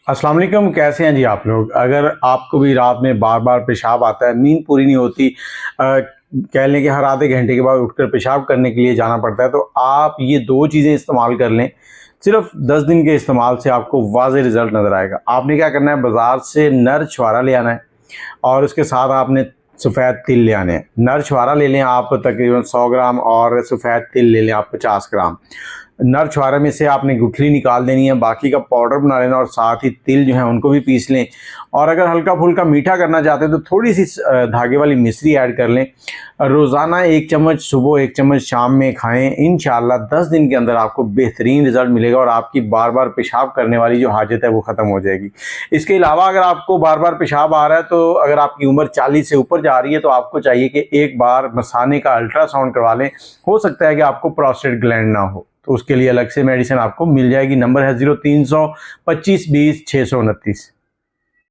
अस्सलाम वालेकुम, कैसे हैं जी आप लोग। अगर आपको भी रात में बार बार पेशाब आता है, नींद पूरी नहीं होती, कह लें कि हर आधे घंटे के बाद उठकर पेशाब करने के लिए जाना पड़ता है, तो आप ये दो चीज़ें इस्तेमाल कर लें। सिर्फ 10 दिन के इस्तेमाल से आपको वाज़ेह रिज़ल्ट नज़र आएगा। आपने क्या करना है, बाज़ार से नर छुहारा ले आना है और उसके साथ आपने सफ़ेद तिल ले आने हैं। नर छुहारा ले लें आप तकरीबन 100 ग्राम और सफ़ेद तिल ले लें आप 50 ग्राम। नर छुहारे में से आपने गुठली निकाल देनी है, बाकी का पाउडर बना लेना और साथ ही तिल जो है उनको भी पीस लें। और अगर हल्का फुल्का मीठा करना चाहते हैं तो थोड़ी सी धागे वाली मिश्री ऐड कर लें। रोज़ाना 1 चम्मच सुबह 1 चम्मच शाम में खाएं। इंशाल्लाह 10 दिन के अंदर आपको बेहतरीन रिज़ल्ट मिलेगा और आपकी बार बार पेशाब करने वाली जो हाजत है वो ख़त्म हो जाएगी। इसके अलावा अगर आपको बार बार पेशाब आ रहा है, तो अगर आपकी उम्र 40 से ऊपर जा रही है तो आपको चाहिए कि एक बार मसाने का अल्ट्रासाउंड करवा लें। हो सकता है कि आपको प्रोस्टेट ग्लैंड ना हो, तो उसके लिए अलग से मेडिसिन आपको मिल जाएगी। नंबर है 0300 25 20 629।